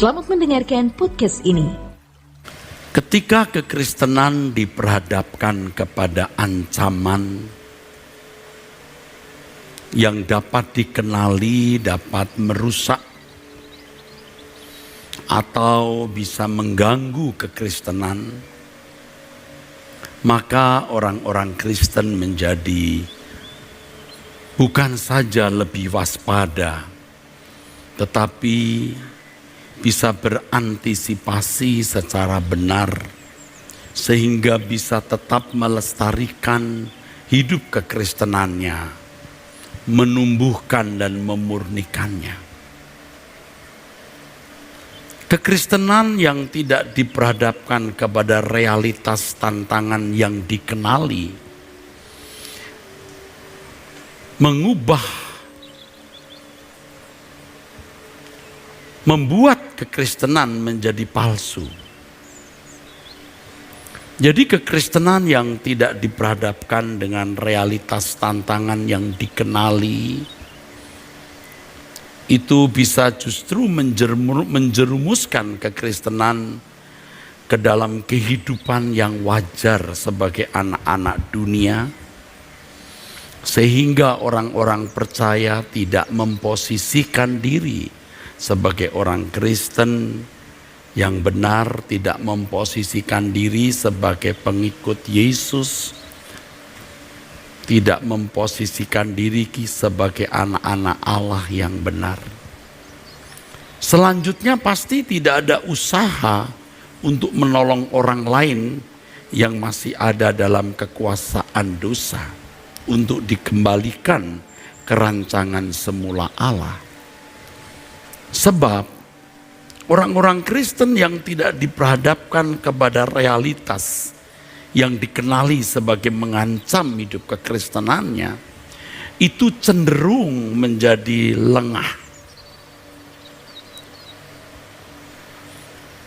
Selamat mendengarkan podcast ini. Ketika kekristenan diperhadapkan kepada ancaman yang dapat dikenali, dapat merusak atau bisa mengganggu kekristenan, maka orang-orang Kristen menjadi bukan saja lebih waspada, tetapi bisa berantisipasi secara benar sehingga bisa tetap melestarikan hidup kekristenannya, menumbuhkan dan memurnikannya. Kekristenan yang tidak diperhadapkan kepada realitas tantangan yang dikenali membuat kekristenan menjadi palsu. Jadi kekristenan yang tidak diperhadapkan dengan realitas tantangan yang dikenali itu bisa justru menjerumuskan kekristenan ke dalam kehidupan yang wajar sebagai anak-anak dunia, sehingga orang-orang percaya tidak memposisikan diri sebagai orang Kristen yang benar, tidak memposisikan diri sebagai pengikut Yesus, tidak memposisikan diri sebagai anak-anak Allah yang benar. Selanjutnya pasti tidak ada usaha untuk menolong orang lain yang masih ada dalam kekuasaan dosa untuk dikembalikan ke rancangan semula Allah. Sebab orang-orang Kristen yang tidak diperhadapkan kepada realitas yang dikenali sebagai mengancam hidup kekristenannya, itu cenderung menjadi lengah.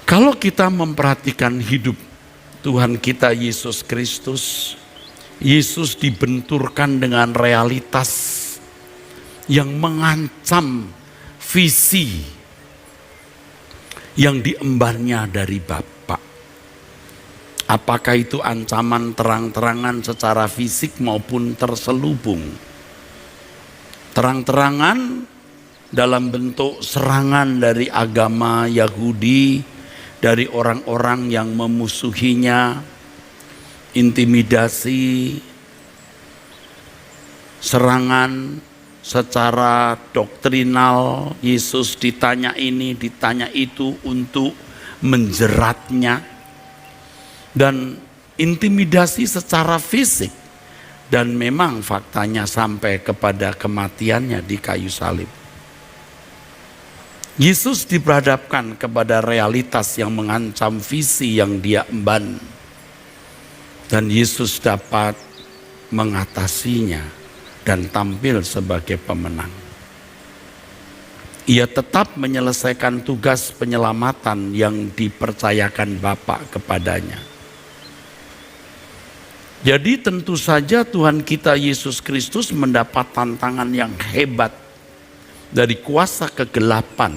Kalau kita memperhatikan hidup Tuhan kita Yesus Kristus, Yesus dibenturkan dengan realitas yang mengancam visi yang diembannya dari Bapa. Apakah itu ancaman terang-terangan secara fisik maupun terselubung? Terang-terangan dalam bentuk serangan dari agama Yahudi, dari orang-orang yang memusuhinya, intimidasi, serangan secara doktrinal. Yesus ditanya ini, ditanya itu untuk menjeratnya, dan intimidasi secara fisik, dan memang faktanya sampai kepada kematiannya di kayu salib. Yesus diperhadapkan kepada realitas yang mengancam visi yang dia emban, dan Yesus dapat mengatasinya dan tampil sebagai pemenang. Ia tetap menyelesaikan tugas penyelamatan yang dipercayakan Bapa kepadanya. Jadi tentu saja Tuhan kita Yesus Kristus mendapat tantangan yang hebat dari kuasa kegelapan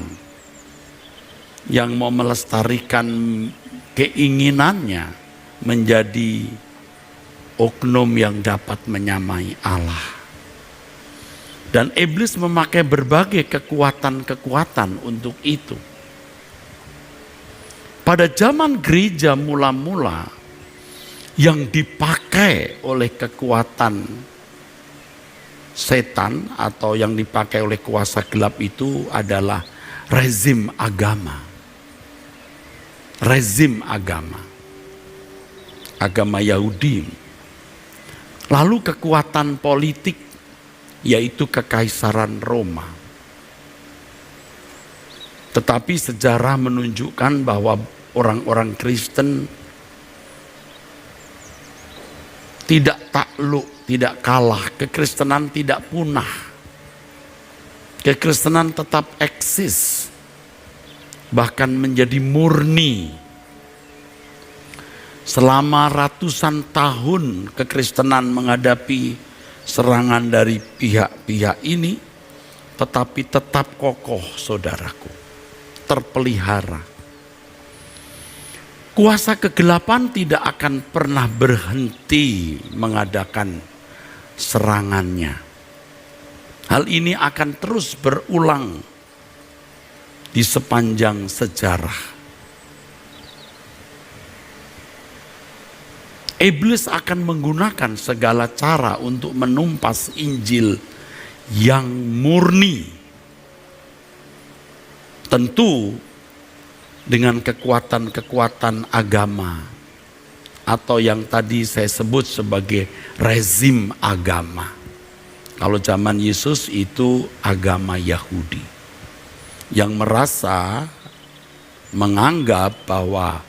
yang mau melestarikan keinginannya menjadi oknum yang dapat menyamai Allah. Dan iblis memakai berbagai kekuatan-kekuatan untuk itu. Pada zaman gereja mula-mula, yang dipakai oleh kekuatan setan atau yang dipakai oleh kuasa gelap itu adalah rezim agama. Rezim agama. Agama Yahudi. Lalu kekuatan politik, yaitu kekaisaran Roma. Tetapi sejarah menunjukkan bahwa orang-orang Kristen tidak takluk, tidak kalah. Kekristenan tidak punah. Kekristenan tetap eksis, bahkan menjadi murni. Selama ratusan tahun kekristenan menghadapi serangan dari pihak-pihak ini, tetapi tetap kokoh, saudaraku. terpelihara. Kuasa kegelapan tidak akan pernah berhenti mengadakan serangannya. Hal ini akan terus berulang di sepanjang sejarah. Iblis akan menggunakan segala cara untuk menumpas Injil yang murni. Tentu dengan kekuatan-kekuatan agama atau yang tadi saya sebut sebagai rezim agama. Kalau zaman Yesus itu agama Yahudi yang merasa menganggap bahwa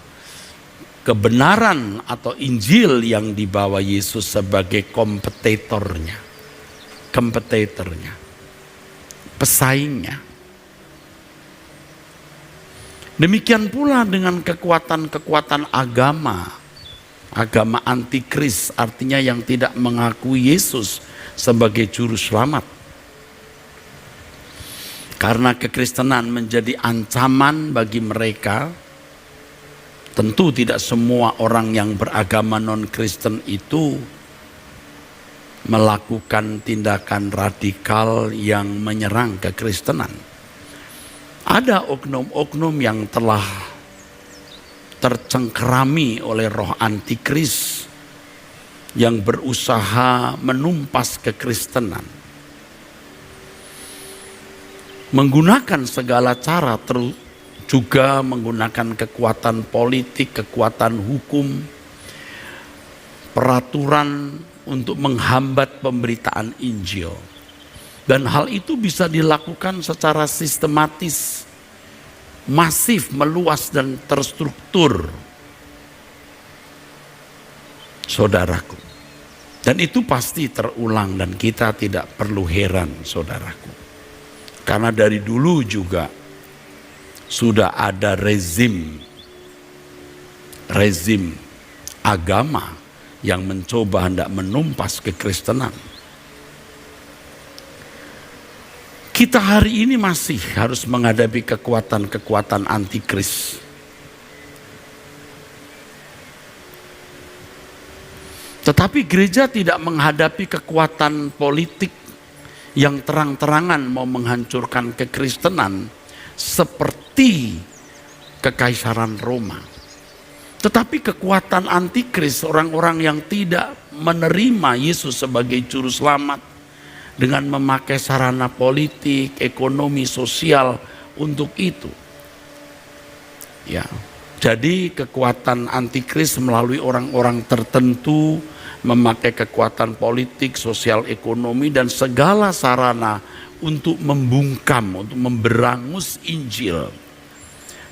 kebenaran atau Injil yang dibawa Yesus sebagai kompetitornya, pesaingnya. Demikian pula dengan kekuatan-kekuatan agama antikris, artinya yang tidak mengakui Yesus sebagai juru selamat. Karena kekristenan menjadi ancaman bagi mereka, tentu tidak semua orang yang beragama non-Kristen itu melakukan tindakan radikal yang menyerang kekristenan. Ada oknum-oknum yang telah tercengkerami oleh roh antikris yang berusaha menumpas kekristenan. Menggunakan segala cara, juga menggunakan kekuatan politik, kekuatan hukum, peraturan untuk menghambat pemberitaan Injil. Dan hal itu bisa dilakukan secara sistematis, masif, meluas, dan terstruktur. Saudaraku. Dan itu pasti terulang dan kita tidak perlu heran, saudaraku. Karena dari dulu juga sudah ada rezim agama yang mencoba hendak menumpas kekristenan. Kita hari ini masih harus menghadapi kekuatan-kekuatan antikris. Tetapi gereja tidak menghadapi kekuatan politik yang terang-terangan mau menghancurkan kekristenan seperti kekaisaran Roma. Tetapi kekuatan antikris, orang-orang yang tidak menerima Yesus sebagai juru selamat dengan memakai sarana politik, ekonomi, sosial untuk itu. Ya. Jadi kekuatan antikris melalui orang-orang tertentu memakai kekuatan politik, sosial, ekonomi dan segala sarana untuk membungkam, untuk memberangus Injil,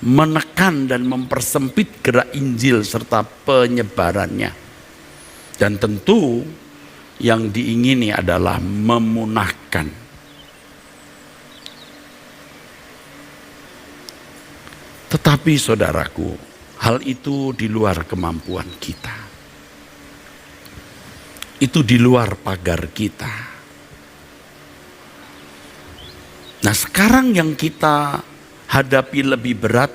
menekan dan mempersempit gerak Injil serta penyebarannya. Dan tentu yang diingini adalah memunahkan. Tetapi saudaraku, hal itu di luar kemampuan kita. Itu di luar pagar kita. Nah, sekarang yang kita hadapi lebih berat,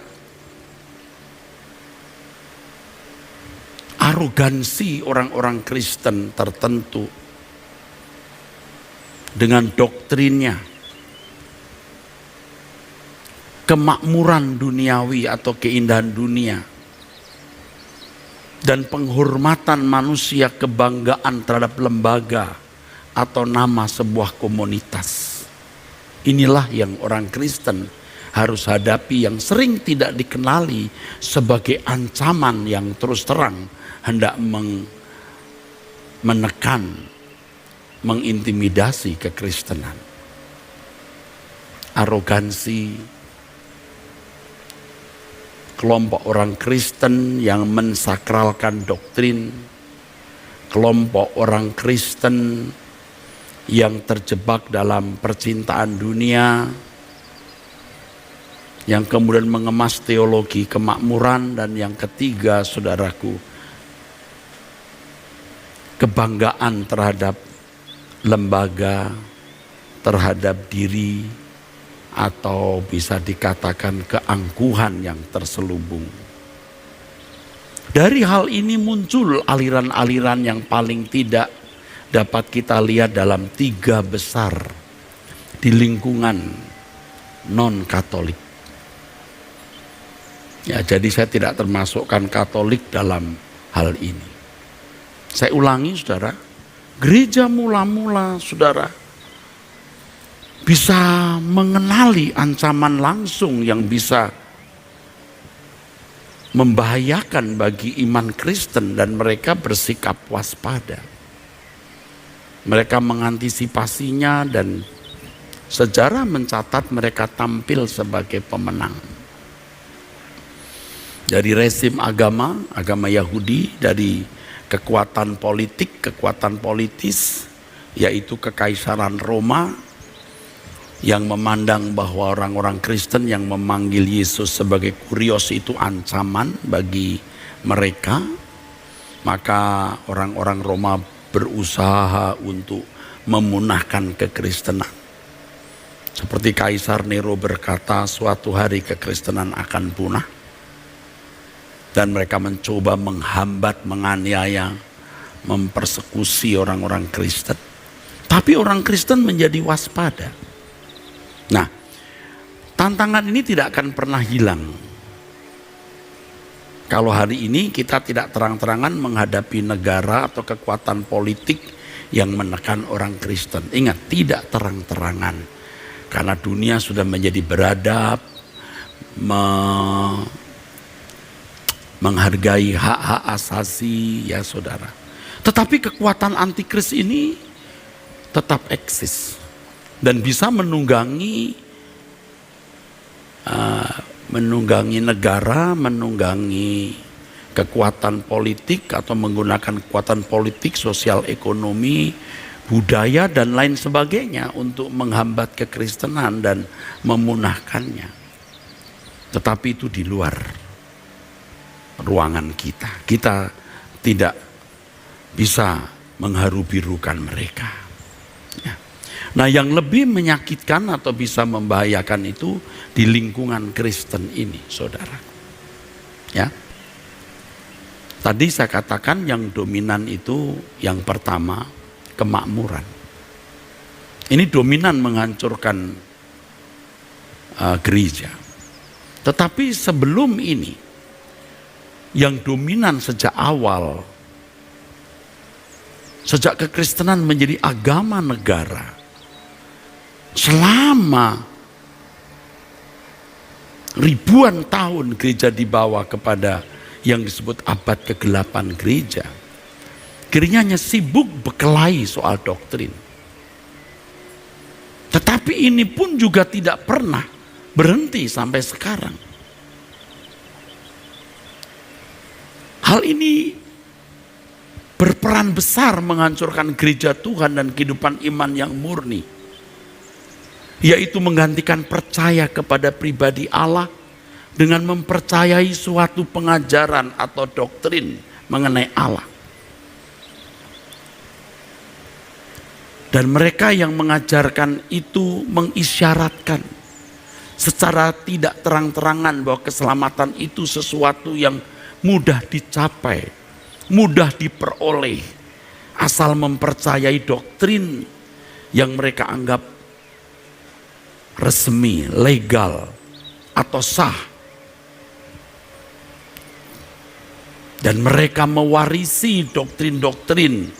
arogansi orang-orang Kristen tertentu dengan doktrinnya, kemakmuran duniawi atau keindahan dunia, dan penghormatan manusia, kebanggaan terhadap lembaga atau nama sebuah komunitas. Inilah yang orang Kristen harus hadapi, yang sering tidak dikenali sebagai ancaman yang terus terang hendak menekan, mengintimidasi kekristenan. Arogansi kelompok orang Kristen yang mensakralkan doktrin, kelompok orang Kristen yang terjebak dalam percintaan dunia, yang kemudian mengemas teologi kemakmuran, dan yang ketiga, saudaraku, kebanggaan terhadap lembaga, terhadap diri, atau bisa dikatakan keangkuhan yang terselubung. Dari hal ini muncul aliran-aliran yang paling tidak dapat kita lihat dalam 3 besar di lingkungan non-Katolik. Ya, jadi saya tidak termasukkan Katolik dalam hal ini. Saya ulangi saudara, gereja mula-mula saudara bisa mengenali ancaman langsung yang bisa membahayakan bagi iman Kristen dan mereka bersikap waspada. Mereka mengantisipasinya dan sejarah mencatat mereka tampil sebagai pemenang. Dari rezim agama Yahudi, dari kekuatan politik, kekuatan politis, yaitu Kekaisaran Roma yang memandang bahwa orang-orang Kristen yang memanggil Yesus sebagai kurios itu ancaman bagi mereka. Maka orang-orang Roma berusaha untuk memunahkan kekristenan. Seperti Kaisar Nero berkata, suatu hari kekristenan akan punah. Dan mereka mencoba menghambat, menganiaya, mempersekusi orang-orang Kristen. Tapi orang Kristen menjadi waspada. Nah, tantangan ini tidak akan pernah hilang. Kalau hari ini kita tidak terang-terangan menghadapi negara atau kekuatan politik yang menekan orang Kristen. Ingat, tidak terang-terangan. Karena dunia sudah menjadi beradab, menghargai hak-hak asasi, ya saudara. Tetapi kekuatan antikris ini tetap eksis dan bisa menunggangi negara, menunggangi kekuatan politik atau menggunakan kekuatan politik, sosial, ekonomi, budaya dan lain sebagainya untuk menghambat kekristenan dan memunahkannya. Tetapi itu di luar ruangan kita. Kita tidak bisa mengharu-birukan mereka. Ya. Nah, yang lebih menyakitkan atau bisa membahayakan itu di lingkungan Kristen ini, saudara. Ya. Tadi saya katakan yang dominan itu yang pertama kemakmuran. Ini dominan menghancurkan gereja. Tetapi sebelum ini yang dominan sejak awal, sejak kekristenan menjadi agama negara, selama ribuan tahun gereja dibawa kepada yang disebut abad kegelapan gereja. Gereja hanya sibuk berkelahi soal doktrin. Tetapi ini pun juga tidak pernah berhenti sampai sekarang. Hal ini berperan besar menghancurkan gereja Tuhan dan kehidupan iman yang murni. Yaitu menggantikan percaya kepada pribadi Allah dengan mempercayai suatu pengajaran atau doktrin mengenai Allah. Dan mereka yang mengajarkan itu mengisyaratkan secara tidak terang-terangan bahwa keselamatan itu sesuatu yang mudah dicapai, mudah diperoleh, asal mempercayai doktrin yang mereka anggap resmi, legal, atau sah. Dan mereka mewarisi doktrin-doktrin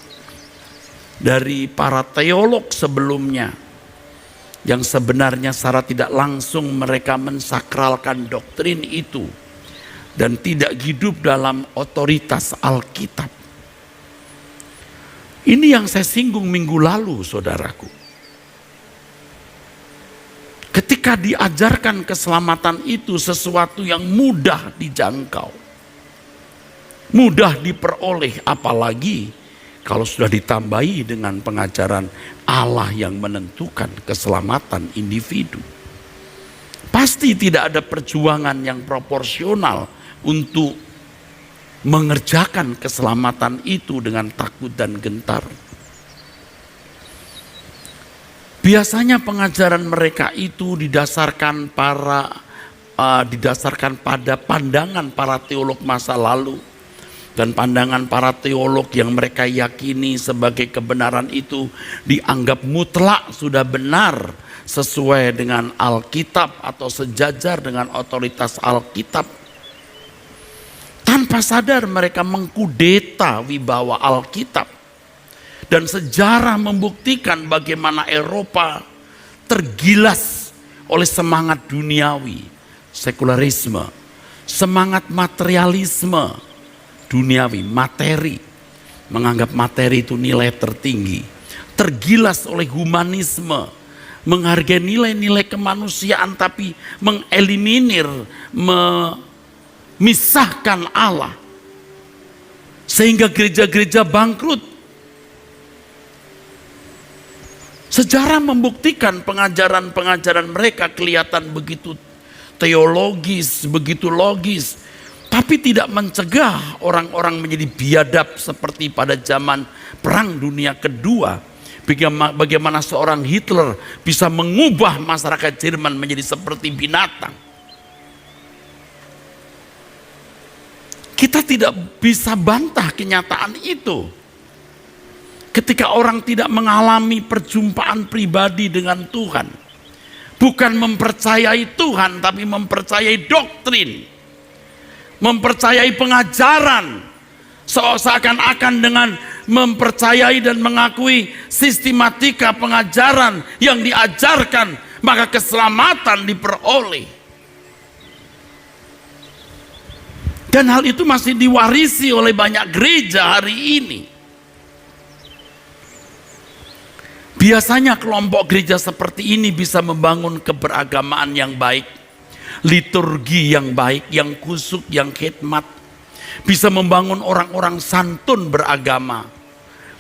dari para teolog sebelumnya, yang sebenarnya secara tidak langsung mereka mensakralkan doktrin itu dan tidak hidup dalam otoritas Alkitab. Ini yang saya singgung minggu lalu, saudaraku. Ketika diajarkan keselamatan itu sesuatu yang mudah dijangkau, mudah diperoleh, apalagi kalau sudah ditambahi dengan pengajaran Allah yang menentukan keselamatan individu. Pasti tidak ada perjuangan yang proporsional untuk mengerjakan keselamatan itu dengan takut dan gentar. Biasanya pengajaran mereka itu didasarkan pada pandangan para teolog masa lalu. Dan pandangan para teolog yang mereka yakini sebagai kebenaran itu dianggap mutlak sudah benar sesuai dengan Alkitab atau sejajar dengan otoritas Alkitab. Tanpa sadar mereka mengkudeta wibawa Alkitab. Dan sejarah membuktikan bagaimana Eropa tergilas oleh semangat duniawi, sekularisme, semangat materialisme duniawi, materi, menganggap materi itu nilai tertinggi, tergilas oleh humanisme, menghargai nilai-nilai kemanusiaan tapi mengeliminir, memisahkan Allah, sehingga gereja-gereja bangkrut. Sejarah membuktikan pengajaran-pengajaran mereka kelihatan begitu teologis, begitu logis, tapi tidak mencegah orang-orang menjadi biadab seperti pada zaman Perang Dunia Kedua. Bagaimana seorang Hitler bisa mengubah masyarakat Jerman menjadi seperti binatang. Kita tidak bisa bantah kenyataan itu. Ketika orang tidak mengalami perjumpaan pribadi dengan Tuhan, bukan mempercayai Tuhan, tapi mempercayai doktrin, mempercayai pengajaran, seakan-akan dengan mempercayai dan mengakui sistematika pengajaran yang diajarkan, maka keselamatan diperoleh. Dan hal itu masih diwarisi oleh banyak gereja hari ini. Biasanya kelompok gereja seperti ini bisa membangun keberagamaan yang baik, liturgi yang baik, yang kusuk, yang khidmat, bisa membangun orang-orang santun beragama,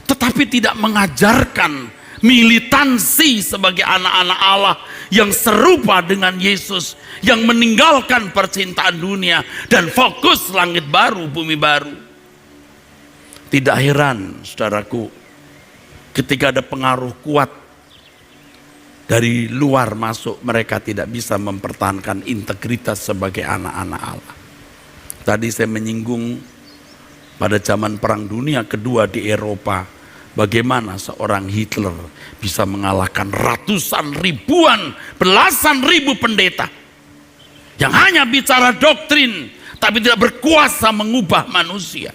tetapi tidak mengajarkan militansi sebagai anak-anak Allah yang serupa dengan Yesus, yang meninggalkan percintaan dunia dan fokus langit baru, bumi baru. Tidak heran, saudaraku, ketika ada pengaruh kuat dari luar masuk, mereka tidak bisa mempertahankan integritas sebagai anak-anak Allah. Tadi saya menyinggung pada zaman Perang Dunia Kedua di Eropa, bagaimana seorang Hitler bisa mengalahkan ratusan ribuan, belasan ribu pendeta yang hanya bicara doktrin tapi tidak berkuasa mengubah manusia.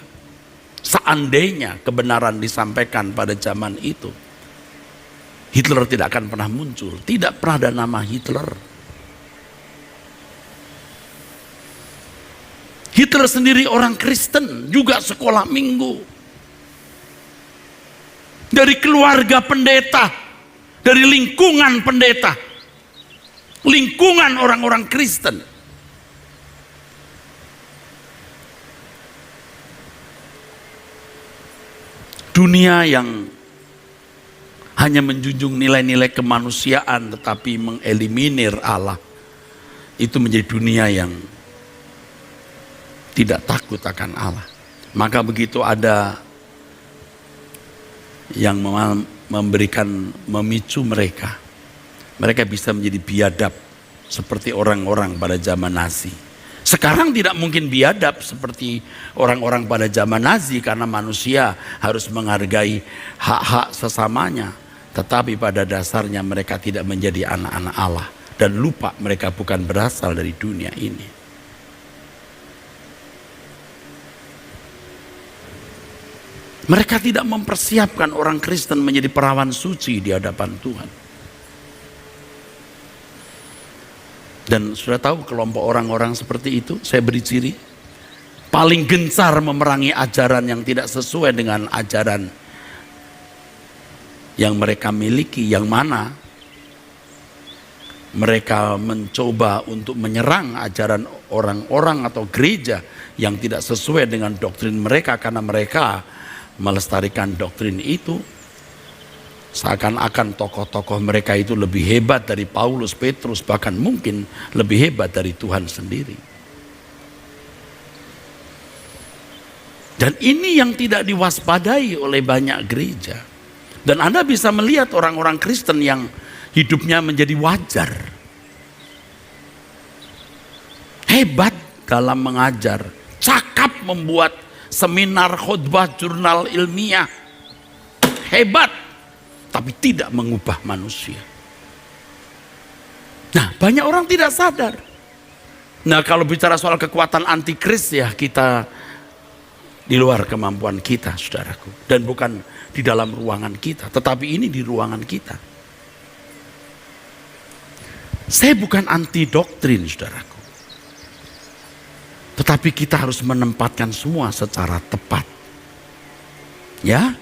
Seandainya kebenaran disampaikan pada zaman itu, Hitler tidak akan pernah muncul. Tidak pernah ada nama Hitler. Hitler sendiri orang Kristen, juga sekolah minggu. Dari keluarga pendeta, dari lingkungan pendeta, lingkungan orang-orang Kristen. Dunia yang hanya menjunjung nilai-nilai kemanusiaan tetapi mengeliminir Allah, itu menjadi dunia yang tidak takut akan Allah. Maka begitu ada yang memicu mereka, mereka bisa menjadi biadab seperti orang-orang pada zaman Nazi. Sekarang tidak mungkin biadab seperti orang-orang pada zaman Nazi karena manusia harus menghargai hak-hak sesamanya. Tetapi pada dasarnya mereka tidak menjadi anak-anak Allah dan lupa mereka bukan berasal dari dunia ini. Mereka tidak mempersiapkan orang Kristen menjadi perawan suci di hadapan Tuhan. Dan sudah tahu kelompok orang-orang seperti itu, saya beri ciri, paling gencar memerangi ajaran yang tidak sesuai dengan ajaran yang mereka miliki, yang mana mereka mencoba untuk menyerang ajaran orang-orang atau gereja yang tidak sesuai dengan doktrin mereka, karena mereka melestarikan doktrin itu. Seakan-akan tokoh-tokoh mereka itu lebih hebat dari Paulus, Petrus, bahkan mungkin lebih hebat dari Tuhan sendiri. Dan ini yang tidak diwaspadai oleh banyak gereja. Dan Anda bisa melihat orang-orang Kristen yang hidupnya menjadi wajar. Hebat dalam mengajar, cakap membuat seminar, khutbah, jurnal ilmiah. Hebat, tapi tidak mengubah manusia. Nah, banyak orang tidak sadar. Nah, kalau bicara soal kekuatan antikris ya, kita di luar kemampuan kita, saudaraku. Dan bukan di dalam ruangan kita, tetapi ini di ruangan kita. Saya bukan anti doktrin, saudaraku. Tetapi kita harus menempatkan semua secara tepat. Ya,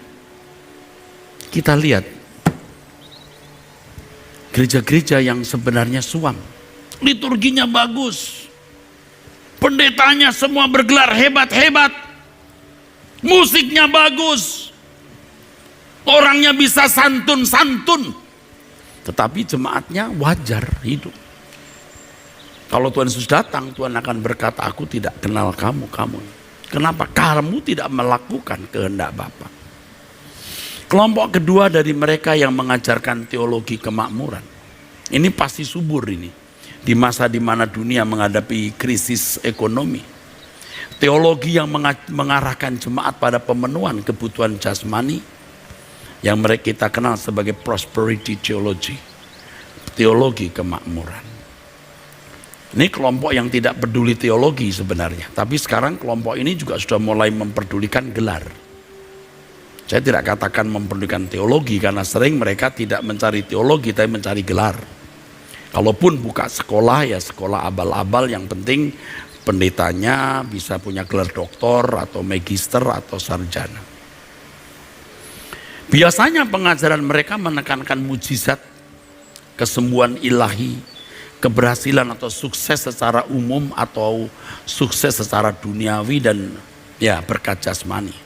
kita lihat gereja-gereja yang sebenarnya suam, liturginya bagus, pendetanya semua bergelar hebat-hebat, musiknya bagus, orangnya bisa santun-santun, tetapi jemaatnya wajar hidup. Kalau Tuhan Yesus datang, Tuhan akan berkata, aku tidak kenal kamu. Kenapa? Kamu tidak melakukan kehendak Bapa. Kelompok kedua dari mereka yang mengajarkan teologi kemakmuran. Ini pasti subur ini. Di masa di mana dunia menghadapi krisis ekonomi. Teologi yang mengarahkan jemaat pada pemenuhan kebutuhan jasmani. Yang mereka kita kenal sebagai prosperity theology. Teologi kemakmuran. Ini kelompok yang tidak peduli teologi sebenarnya. Tapi sekarang kelompok ini juga sudah mulai memperdulikan gelar. Saya tidak katakan memperdulikan teologi karena sering mereka tidak mencari teologi tapi mencari gelar. Kalaupun buka sekolah ya sekolah abal-abal, yang penting pendetanya bisa punya gelar doktor atau magister atau sarjana. Biasanya pengajaran mereka menekankan mujizat, kesembuhan ilahi, keberhasilan atau sukses secara umum atau sukses secara duniawi dan ya berkat jasmani.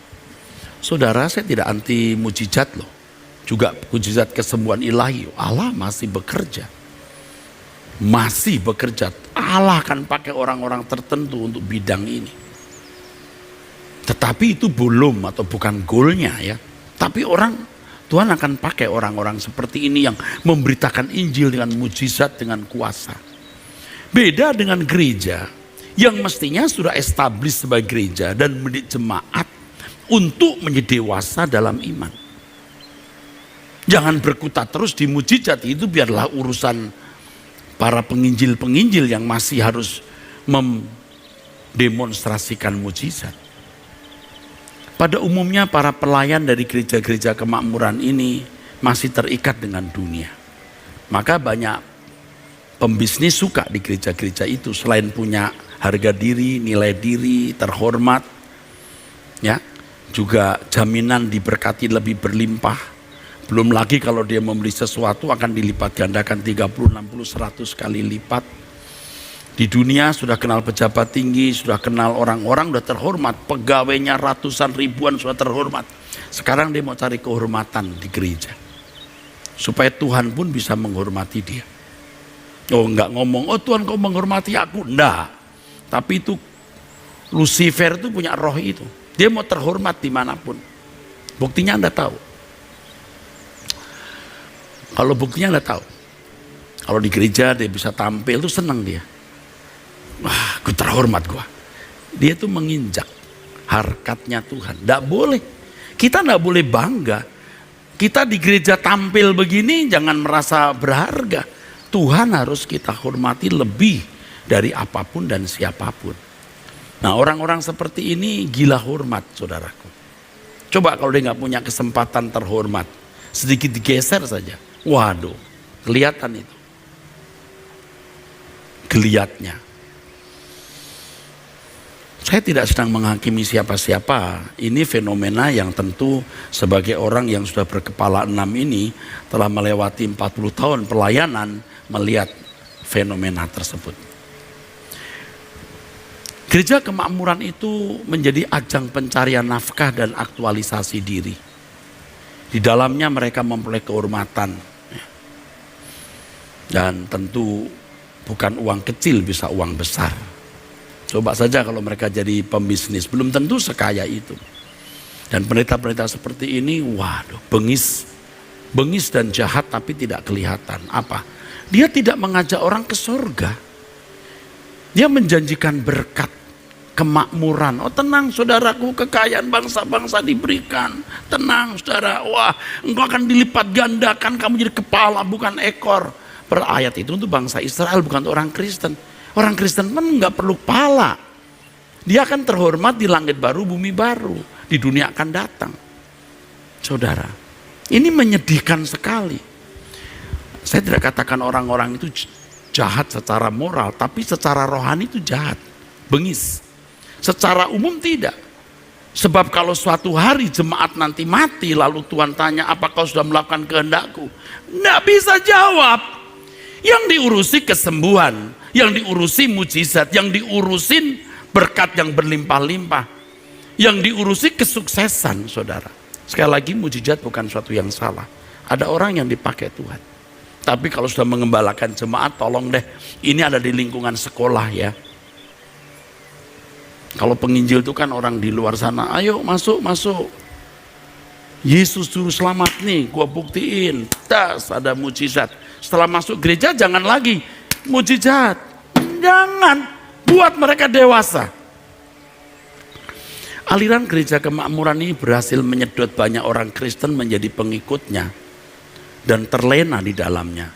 Saudara, saya tidak anti mujizat loh. Juga mujizat kesembuhan ilahi. Allah masih bekerja. Masih bekerja. Allah akan pakai orang-orang tertentu untuk bidang ini. Tetapi itu belum atau bukan goalnya ya. Tapi Tuhan akan pakai orang-orang seperti ini yang memberitakan Injil dengan mujizat, dengan kuasa. Beda dengan gereja yang mestinya sudah established sebagai gereja dan mendidik jemaat untuk menjadi dewasa dalam iman. Jangan berkutat terus di mujizat, itu biarlah urusan para penginjil-penginjil yang masih harus mendemonstrasikan mujizat. Pada umumnya para pelayan dari gereja-gereja kemakmuran ini masih terikat dengan dunia. Maka banyak pembisnis suka di gereja-gereja itu, selain punya harga diri, nilai diri, terhormat, ya, juga jaminan diberkati lebih berlimpah. Belum lagi kalau dia membeli sesuatu akan dilipat gandakan 30, 60, 100 kali lipat. Di dunia sudah kenal pejabat tinggi, sudah kenal orang-orang, sudah terhormat. Pegawainya ratusan ribuan sudah terhormat. Sekarang dia mau cari kehormatan di gereja. Supaya Tuhan pun bisa menghormati dia. Oh enggak ngomong, oh Tuhan kau menghormati aku. Enggak. Tapi itu Lucifer itu punya roh itu. Dia mau terhormat dimanapun. Buktinya Anda tahu. Kalau buktinya Anda tahu. Kalau di gereja dia bisa tampil, itu senang dia. Wah, gue terhormat gue. Dia tuh menginjak harkatnya Tuhan. Tidak boleh. Kita tidak boleh bangga. Kita di gereja tampil begini jangan merasa berharga. Tuhan harus kita hormati lebih dari apapun dan siapapun. Nah, orang-orang seperti ini gila hormat, saudaraku. Coba kalau dia nggak punya kesempatan terhormat, sedikit digeser saja. Waduh, kelihatan itu. Geliatnya. Saya tidak sedang menghakimi siapa-siapa. Ini fenomena yang tentu sebagai orang yang sudah berkepala 6 ini telah melewati 40 tahun pelayanan melihat fenomena tersebut. Gereja kemakmuran itu menjadi ajang pencarian nafkah dan aktualisasi diri. Di dalamnya mereka memperoleh kehormatan. Dan tentu bukan uang kecil, bisa uang besar. Coba saja kalau mereka jadi pembisnis, belum tentu sekaya itu. Dan pendeta-pendeta seperti ini, waduh, bengis. Bengis dan jahat tapi tidak kelihatan. Apa? Dia tidak mengajak orang ke surga. Dia menjanjikan berkat, kemakmuran. Oh tenang saudaraku, kekayaan bangsa-bangsa diberikan. Tenang saudara, wah engkau akan dilipat gandakan, kamu jadi kepala bukan ekor. Ayat itu untuk bangsa Israel, bukan untuk orang Kristen. Orang Kristen pun nggak perlu kepala. Dia akan terhormat di langit baru, bumi baru. Di dunia akan datang. Saudara, ini menyedihkan sekali. Saya tidak katakan orang-orang itu jahat secara moral, tapi secara rohani itu jahat, bengis. Secara umum tidak. Sebab kalau suatu hari jemaat nanti mati, lalu Tuhan tanya, apa kau sudah melakukan kehendakku? Nggak bisa jawab. Yang diurusi kesembuhan, yang diurusi mujizat, yang diurusin berkat yang berlimpah-limpah, yang diurusi kesuksesan, saudara. Sekali lagi, mujizat bukan suatu yang salah. Ada orang yang dipakai Tuhan. Tapi kalau sudah mengembalakan jemaat, tolong deh, ini ada di lingkungan sekolah ya. Kalau penginjil itu kan orang di luar sana, ayo masuk, masuk. Yesus juru selamat nih, gua buktiin. Das, ada mujizat. Setelah masuk gereja jangan lagi mujizat. Jangan, buat mereka dewasa. Aliran gereja kemakmuran ini berhasil menyedot banyak orang Kristen menjadi pengikutnya dan terlena di dalamnya.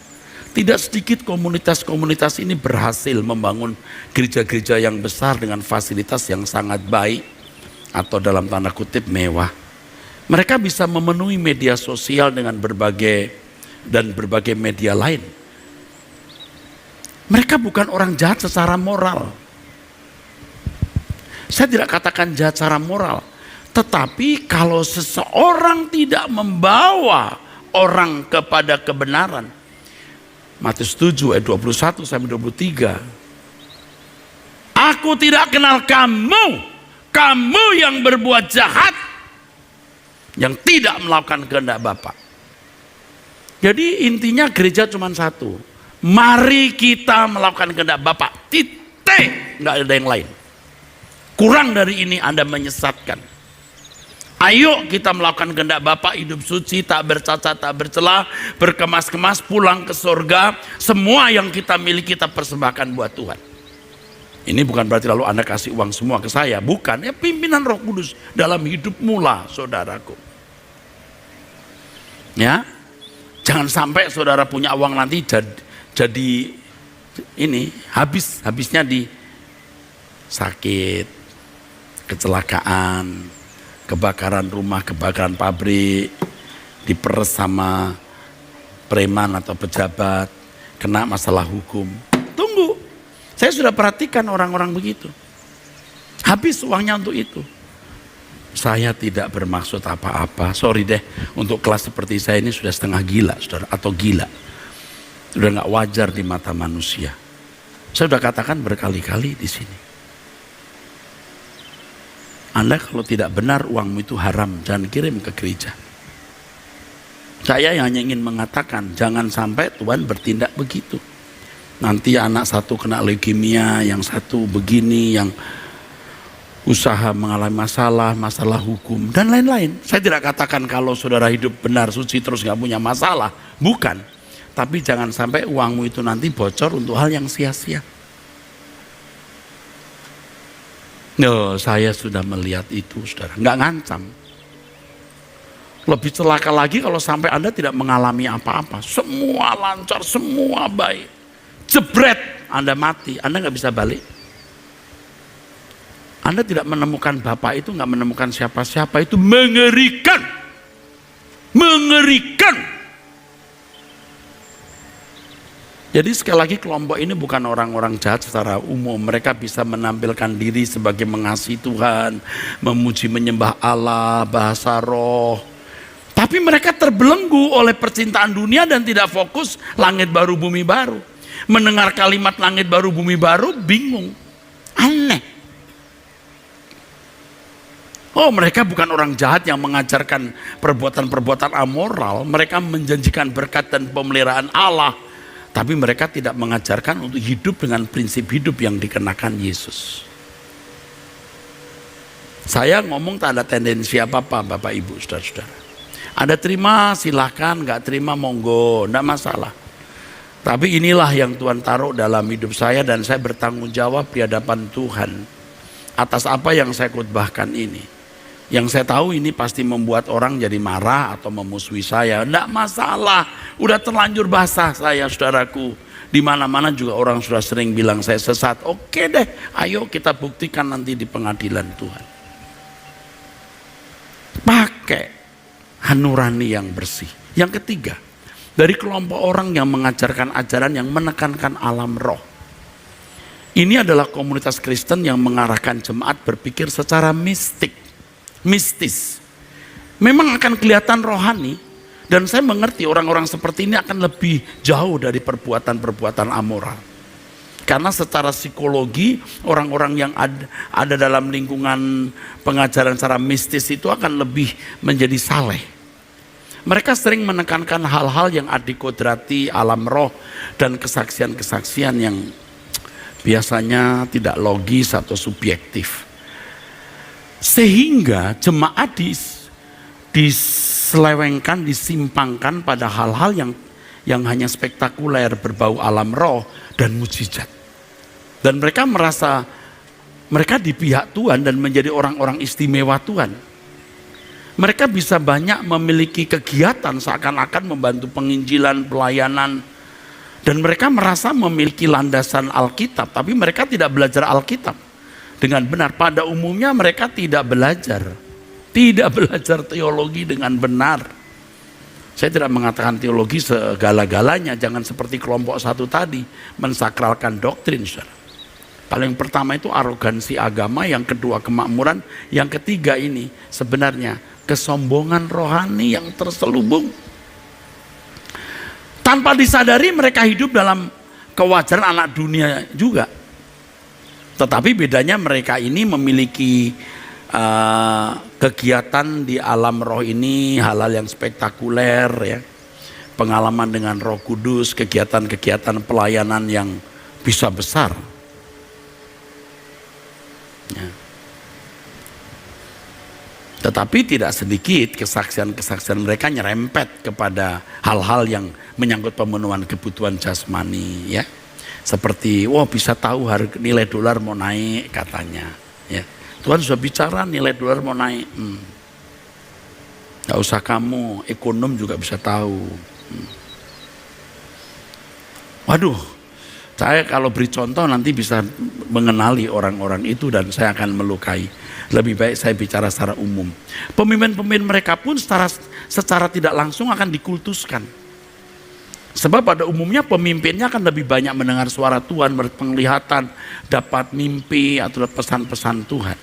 Tidak sedikit komunitas-komunitas ini berhasil membangun gereja-gereja yang besar dengan fasilitas yang sangat baik atau dalam tanda kutip mewah. Mereka bisa memenuhi media sosial dengan berbagai media lain. Mereka bukan orang jahat secara moral. Saya tidak katakan jahat secara moral, tetapi kalau seseorang tidak membawa orang kepada kebenaran, Matius 7 ayat 21 sampai 23. Aku tidak kenal kamu yang berbuat jahat, yang tidak melakukan kehendak Bapa. Jadi intinya gereja cuma satu. Mari kita melakukan kehendak Bapa. Titik, nggak ada yang lain. Kurang dari ini Anda menyesatkan. Ayo kita melakukan kehendak Bapa, hidup suci, tak bercacat, tak bercela, berkemas-kemas, pulang ke surga. Semua yang kita miliki kita persembahkan buat Tuhan. Ini bukan berarti lalu Anda kasih uang semua ke saya. Bukan, ya pimpinan Roh Kudus dalam hidupmu lah, saudaraku. Ya, jangan sampai saudara punya uang nanti jadi ini habisnya di sakit, kecelakaan, kebakaran rumah, kebakaran pabrik, diperes sama preman atau pejabat, kena masalah hukum. Tunggu, saya sudah perhatikan orang-orang begitu. Habis uangnya untuk itu. Saya tidak bermaksud apa-apa, sorry deh, untuk kelas seperti saya ini sudah setengah gila, saudara, atau gila. Sudah nggak wajar di mata manusia. Saya sudah katakan berkali-kali di sini. Anda kalau tidak benar uangmu itu haram, jangan kirim ke gereja. Saya hanya ingin mengatakan, jangan sampai Tuhan bertindak begitu. Nanti anak satu kena leukemia, yang satu begini, yang usaha mengalami masalah hukum, dan lain-lain. Saya tidak katakan kalau saudara hidup benar, suci, terus gak punya masalah. Bukan. Tapi jangan sampai uangmu itu nanti bocor untuk hal yang sia-sia. No, saya sudah melihat itu, saudara. Gak ngancam. Lebih celaka lagi kalau sampai Anda tidak mengalami apa-apa. Semua lancar, semua baik. Jebret, Anda mati. Anda gak bisa balik. Anda tidak menemukan Bapak itu, nggak menemukan siapa-siapa, itu mengerikan. Mengerikan. Jadi sekali lagi kelompok ini bukan orang-orang jahat secara umum. Mereka bisa menampilkan diri sebagai mengasihi Tuhan, memuji menyembah Allah, bahasa roh. Tapi mereka terbelenggu oleh percintaan dunia dan tidak fokus langit baru bumi baru. Mendengar kalimat langit baru bumi baru bingung. Aneh. Oh, mereka bukan orang jahat yang mengajarkan perbuatan-perbuatan amoral. Mereka menjanjikan berkat dan pemeliharaan Allah. Tapi mereka tidak mengajarkan untuk hidup dengan prinsip hidup yang dikenakan Yesus. Saya ngomong tak ada tendensi apa-apa, Bapak Ibu, saudara-saudara. Ada terima silahkan, nggak terima monggo, nggak masalah. Tapi inilah yang Tuhan taruh dalam hidup saya dan saya bertanggung jawab di hadapan Tuhan atas apa yang saya khotbahkan ini. Yang saya tahu ini pasti membuat orang jadi marah atau memusuhi saya. Nggak masalah, udah terlanjur basah saya, saudaraku. Di mana-mana juga orang sudah sering bilang saya sesat. Oke deh, ayo kita buktikan nanti di pengadilan Tuhan. Pakai nurani yang bersih. Yang ketiga, dari kelompok orang yang mengajarkan ajaran yang menekankan alam roh. Ini adalah komunitas Kristen yang mengarahkan jemaat berpikir secara mistis. Memang akan kelihatan rohani, dan saya mengerti orang-orang seperti ini akan lebih jauh dari perbuatan-perbuatan amoral. Karena secara psikologi orang-orang yang ada dalam lingkungan pengajaran secara mistis itu akan lebih menjadi saleh. Mereka sering menekankan hal-hal yang adikodrati alam roh dan kesaksian-kesaksian yang biasanya tidak logis atau subjektif. Sehingga jemaat diselewengkan, disimpangkan pada hal-hal yang hanya spektakuler, berbau alam roh dan mujizat. Dan mereka merasa mereka di pihak Tuhan dan menjadi orang-orang istimewa Tuhan. Mereka bisa banyak memiliki kegiatan seakan-akan membantu penginjilan, pelayanan. Dan mereka merasa memiliki landasan Alkitab, tapi mereka tidak belajar Alkitab dengan benar. Pada umumnya mereka tidak belajar teologi dengan benar. Saya tidak mengatakan teologi segala-galanya, jangan seperti kelompok satu tadi, mensakralkan doktrin. Paling pertama itu arogansi agama, yang kedua kemakmuran, yang ketiga ini sebenarnya kesombongan rohani yang terselubung. Tanpa disadari mereka hidup dalam kewajaran anak dunia juga. Tetapi bedanya mereka ini memiliki kegiatan di alam roh ini, hal-hal yang spektakuler ya. Pengalaman dengan Roh Kudus, kegiatan-kegiatan pelayanan yang bisa besar. Ya. Tetapi tidak sedikit kesaksian-kesaksian mereka nyerempet kepada hal-hal yang menyangkut pemenuhan kebutuhan jasmani ya. Seperti bisa tahu harga nilai dolar mau naik katanya ya. Tuhan sudah bicara nilai dolar mau naik. Gak usah kamu, ekonom juga bisa tahu. Waduh, saya kalau beri contoh nanti bisa mengenali orang-orang itu dan saya akan melukai. Lebih baik saya bicara secara umum. Pemimpin-pemimpin mereka pun secara tidak langsung akan dikultuskan. Sebab pada umumnya pemimpinnya akan lebih banyak mendengar suara Tuhan, berpenglihatan, dapat mimpi atau pesan-pesan Tuhan.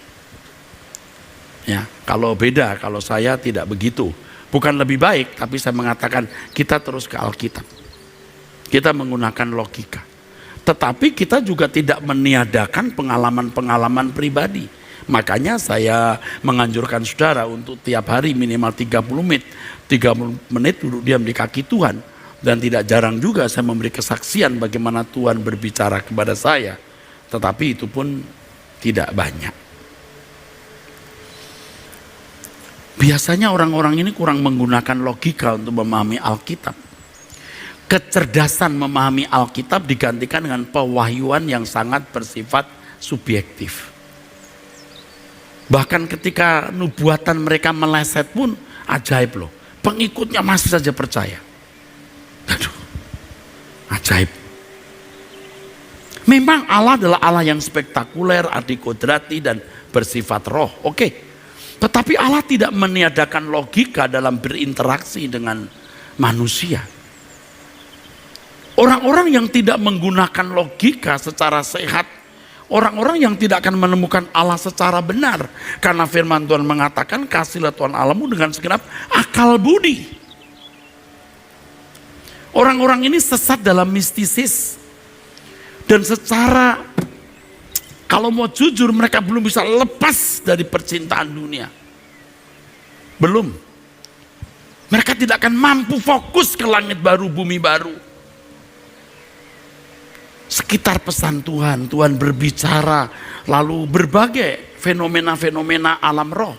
Ya, kalau beda, kalau saya tidak begitu. Bukan lebih baik, tapi saya mengatakan kita terus ke Alkitab. Kita menggunakan logika. Tetapi kita juga tidak meniadakan pengalaman-pengalaman pribadi. Makanya saya menganjurkan saudara untuk tiap hari minimal 30 menit duduk diam di kaki Tuhan. Dan tidak jarang juga saya memberi kesaksian bagaimana Tuhan berbicara kepada saya. Tetapi itu pun tidak banyak. Biasanya orang-orang ini kurang menggunakan logika untuk memahami Alkitab. Kecerdasan memahami Alkitab digantikan dengan pewahyuan yang sangat bersifat subjektif. Bahkan ketika nubuatan mereka meleset pun ajaib loh. Pengikutnya masih saja percaya. Aduh, ajaib. Memang Allah adalah Allah yang spektakuler, adikodrati dan bersifat roh. Oke. Tetapi Allah tidak meniadakan logika dalam berinteraksi dengan manusia. Orang-orang yang tidak menggunakan logika secara sehat, orang-orang yang tidak akan menemukan Allah secara benar. Karena firman Tuhan mengatakan, kasihlah Tuhan Allahmu dengan segenap akal budi. Orang-orang ini sesat dalam mistisis. Dan secara, kalau mau jujur, mereka belum bisa lepas dari percintaan dunia. Belum. Mereka tidak akan mampu fokus ke langit baru, bumi baru. Sekitar pesan Tuhan, Tuhan berbicara, lalu berbagai fenomena-fenomena alam roh.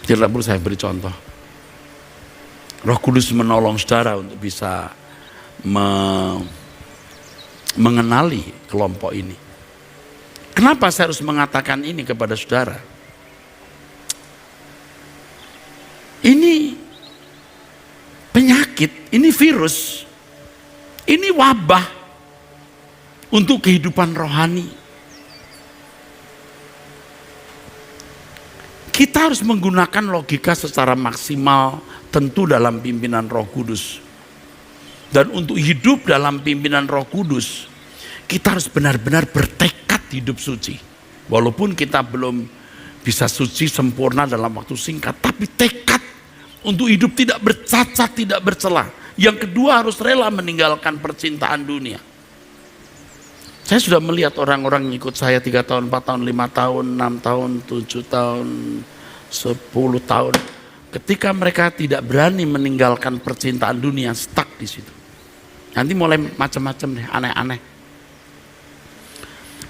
Tidak perlu saya beri contoh. Roh Kudus menolong saudara untuk bisa mengenali kelompok ini. Kenapa saya harus mengatakan ini kepada saudara? Ini penyakit, ini virus, ini wabah untuk kehidupan rohani. Kita harus menggunakan logika secara maksimal, tentu dalam pimpinan Roh Kudus. Dan untuk hidup dalam pimpinan Roh Kudus, kita harus benar-benar bertekad hidup suci. Walaupun kita belum bisa suci sempurna dalam waktu singkat, tapi tekad untuk hidup tidak bercacat, tidak bercela. Yang kedua, harus rela meninggalkan percintaan dunia. Saya sudah melihat orang-orang yang ikut saya 3 tahun, 4 tahun, 5 tahun, 6 tahun, 7 tahun, 10 tahun. Ketika mereka tidak berani meninggalkan percintaan dunia, stuck di situ. Nanti mulai macam-macam deh, aneh-aneh.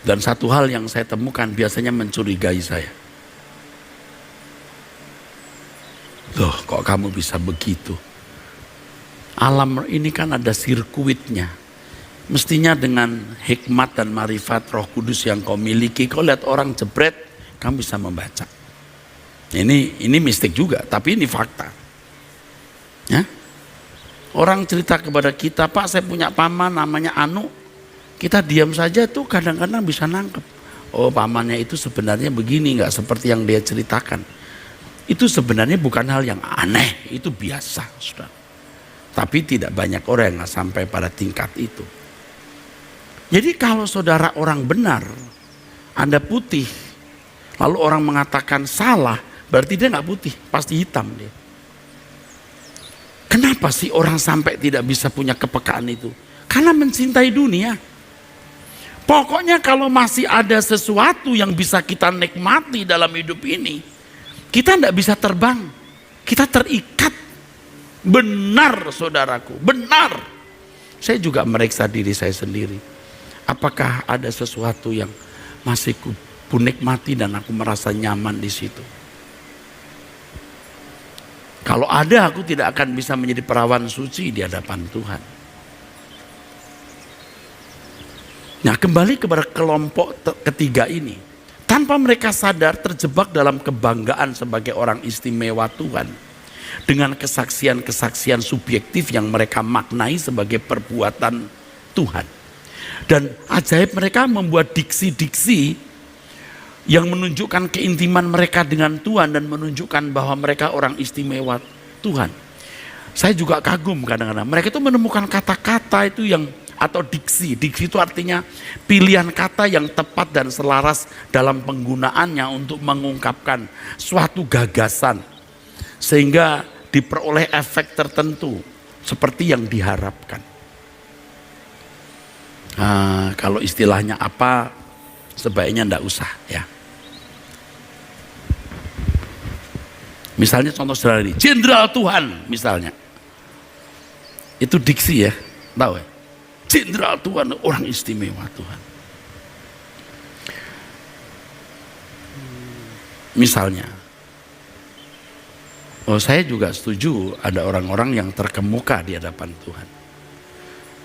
Dan satu hal yang saya temukan biasanya mencurigai saya. Loh, kok kamu bisa begitu? Alam ini kan ada sirkuitnya. Mestinya dengan hikmat dan marifat Roh Kudus yang kau miliki, kau lihat orang jebret, kamu bisa membaca. Ini mistik juga, tapi ini fakta. Ya? Orang cerita kepada kita, Pak saya punya paman namanya Anu. Kita diam saja tuh kadang-kadang bisa nangkep. Oh pamannya itu sebenarnya begini, nggak seperti yang dia ceritakan. Itu sebenarnya bukan hal yang aneh, itu biasa, saudara. Tapi tidak banyak orang yang sampai pada tingkat itu. Jadi kalau saudara orang benar, Anda putih, lalu orang mengatakan salah, berarti dia nggak putih, pasti hitam dia. Kenapa sih orang sampai tidak bisa punya kepekaan itu? Karena mencintai dunia. Pokoknya kalau masih ada sesuatu yang bisa kita nikmati dalam hidup ini, kita tidak bisa terbang, kita terikat. Benar saudaraku, benar. Saya juga meriksa diri saya sendiri. Apakah ada sesuatu yang masih ku nikmati dan aku merasa nyaman di situ? Kalau ada, aku tidak akan bisa menjadi perawan suci di hadapan Tuhan. Nah, kembali kepada kelompok ketiga ini. Tanpa mereka sadar terjebak dalam kebanggaan sebagai orang istimewa Tuhan. Dengan kesaksian-kesaksian subjektif yang mereka maknai sebagai perbuatan Tuhan. Dan ajaib mereka membuat diksi-diksi yang menunjukkan keintiman mereka dengan Tuhan dan menunjukkan bahwa mereka orang istimewa Tuhan. Saya juga kagum kadang-kadang. Mereka itu menemukan kata-kata itu yang atau diksi. Diksi itu artinya pilihan kata yang tepat dan selaras dalam penggunaannya untuk mengungkapkan suatu gagasan. Sehingga diperoleh efek tertentu seperti yang diharapkan. Kalau istilahnya apa, sebaiknya enggak usah ya. Misalnya contoh sederhana ini, Jenderal Tuhan misalnya. Itu diksi ya, tahu ya? Jenderal Tuhan, orang istimewa Tuhan. Misalnya, saya juga setuju ada orang-orang yang terkemuka di hadapan Tuhan.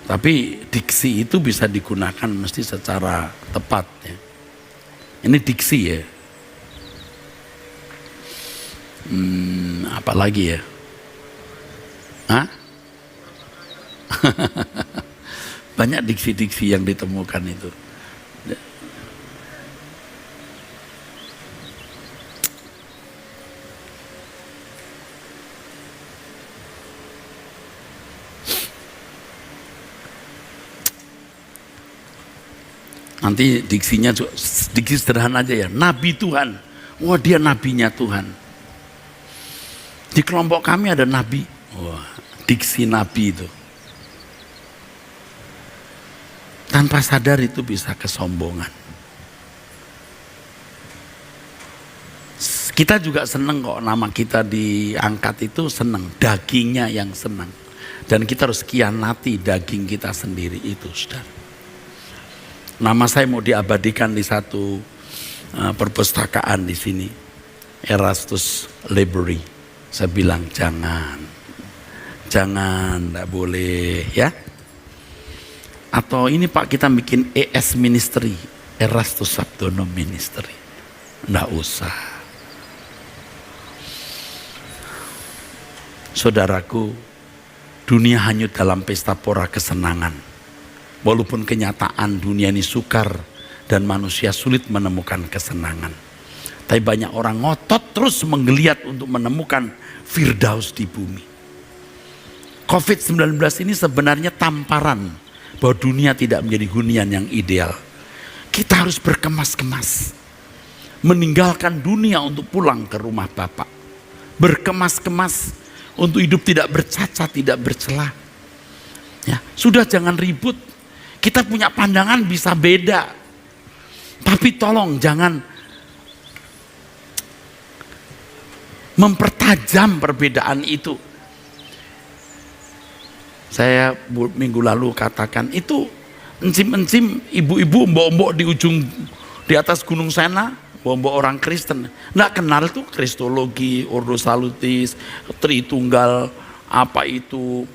Tapi diksi itu bisa digunakan mesti secara tepat ya. Ini diksi ya. Apa lagi ya? Hah? Banyak diksi-diksi yang ditemukan itu. Nanti diksinya diksi sederhana aja ya. Nabi Tuhan. Wah dia nabinya Tuhan. Di kelompok kami ada nabi. Wah diksi nabi itu. Tanpa sadar itu bisa kesombongan. Kita juga seneng kok nama kita diangkat itu seneng. Dagingnya yang senang. Dan kita harus kianati daging kita sendiri itu saudara. Nama saya mau diabadikan di satu perpustakaan di sini. Erastus Library. Saya bilang jangan, enggak boleh ya. Atau ini Pak, kita bikin ES Ministry, Erastus Sabdono Ministry. Enggak usah. Saudaraku, dunia hanyut dalam pesta pora kesenangan. Walaupun kenyataan dunia ini sukar dan manusia sulit menemukan kesenangan. Tapi banyak orang ngotot terus menggeliat untuk menemukan Firdaus di bumi. COVID-19 ini sebenarnya tamparan bahwa dunia tidak menjadi hunian yang ideal. Kita harus berkemas-kemas. Meninggalkan dunia untuk pulang ke rumah Bapa. Berkemas-kemas untuk hidup tidak bercacat, tidak bercela. Ya, sudah jangan ribut. Kita punya pandangan bisa beda. Tapi tolong jangan mempertajam perbedaan itu. Saya minggu lalu katakan itu encim-encim ibu-ibu mbok-mbok di ujung di atas Gunung Sena, mbok-mbok orang Kristen. Nggak kenal tuh Kristologi, Ordo Salutis, Tritunggal, apa itu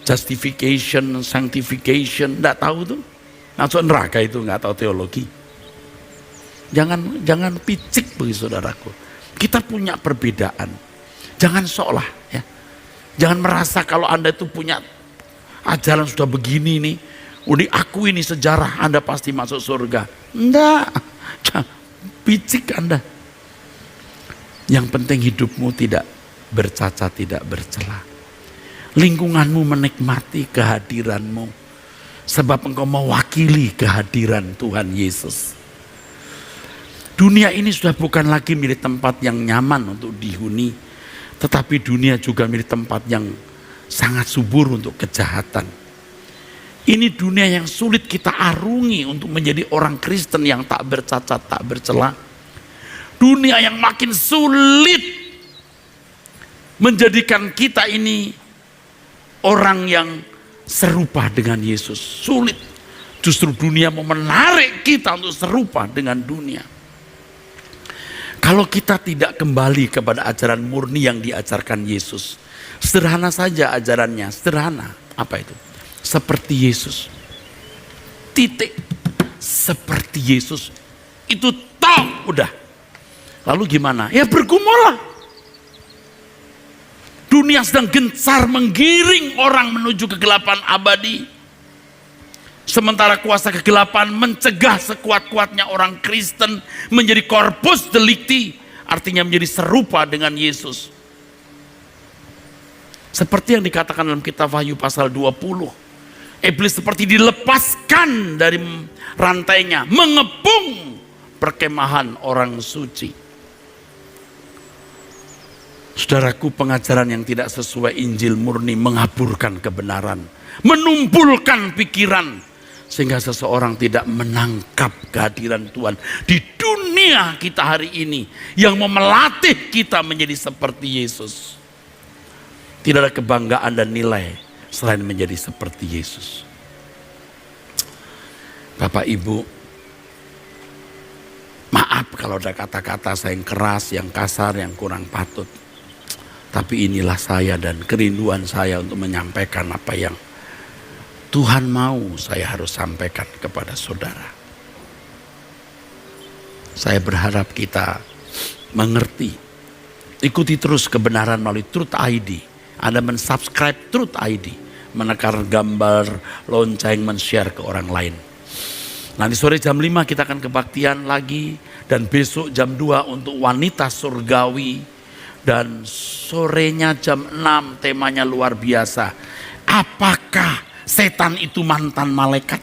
justification, sanctification, nggak tahu tuh. Masuk neraka itu, nggak tahu teologi. Jangan picik bagi saudaraku. Kita punya perbedaan. Jangan seolah ya. Jangan merasa kalau Anda itu punya ajaran sudah begini nih, udah aku ini sejarah Anda pasti masuk surga. Enggak. Picik Anda. Yang penting hidupmu tidak bercacat, tidak bercela. Lingkunganmu menikmati kehadiranmu. Sebab engkau mewakili kehadiran Tuhan Yesus. Dunia ini sudah bukan lagi milik tempat yang nyaman untuk dihuni. Tetapi dunia juga milik tempat yang sangat subur untuk kejahatan. Ini dunia yang sulit kita arungi untuk menjadi orang Kristen yang tak bercacat, tak bercela. Dunia yang makin sulit menjadikan kita ini orang yang serupa dengan Yesus. Sulit. Justru dunia mau menarik kita untuk serupa dengan dunia. Kalau kita tidak kembali kepada ajaran murni yang diajarkan Yesus. Sederhana saja ajarannya, sederhana. Apa itu? Seperti Yesus. Titik. Seperti Yesus. Itu toh, udah. Lalu gimana? Ya bergumul lah. Dunia sedang gencar menggiring orang menuju kegelapan abadi. Sementara kuasa kegelapan mencegah sekuat-kuatnya orang Kristen menjadi corpus delicti. Artinya menjadi serupa dengan Yesus. Seperti yang dikatakan dalam kitab Wahyu pasal 20. Iblis seperti dilepaskan dari rantainya. Mengepung perkemahan orang suci. Saudaraku, pengajaran yang tidak sesuai Injil murni mengaburkan kebenaran, menumpulkan pikiran, sehingga seseorang tidak menangkap kehadiran Tuhan di dunia kita hari ini yang mau melatih kita menjadi seperti Yesus. Tidak ada kebanggaan dan nilai selain menjadi seperti Yesus. Bapak Ibu, maaf kalau ada kata-kata saya yang keras, yang kasar, yang kurang patut. Tapi inilah saya dan kerinduan saya untuk menyampaikan apa yang Tuhan mau saya harus sampaikan kepada saudara. Saya berharap kita mengerti. Ikuti terus kebenaran melalui Truth ID. Anda mensubscribe Truth ID. Menekan gambar, lonceng, men-share ke orang lain. Nanti sore jam 5 kita akan kebaktian lagi. Dan besok jam 2 untuk wanita surgawi. Dan sorenya jam 6 temanya luar biasa. Apakah setan itu mantan malaikat?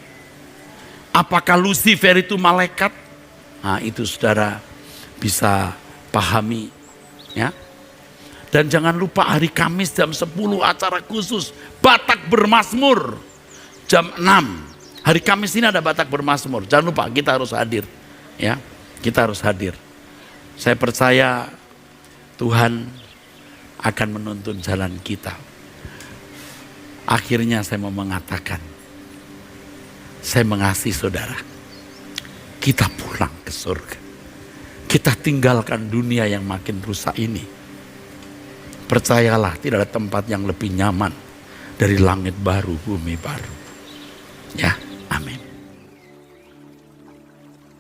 Apakah Lucifer itu malaikat? Nah itu saudara bisa pahami ya. Dan jangan lupa hari Kamis jam 10 acara khusus Batak Bermazmur jam 6. Hari Kamis ini ada Batak Bermazmur. Jangan lupa kita harus hadir ya. Kita harus hadir. Saya percaya Tuhan akan menuntun jalan kita. Akhirnya saya mau mengatakan, saya mengasihi saudara. Kita pulang ke surga. kita tinggalkan dunia yang makin rusak ini. Percayalah, tidak ada tempat yang lebih nyaman dari langit baru, bumi baru. Ya, amin.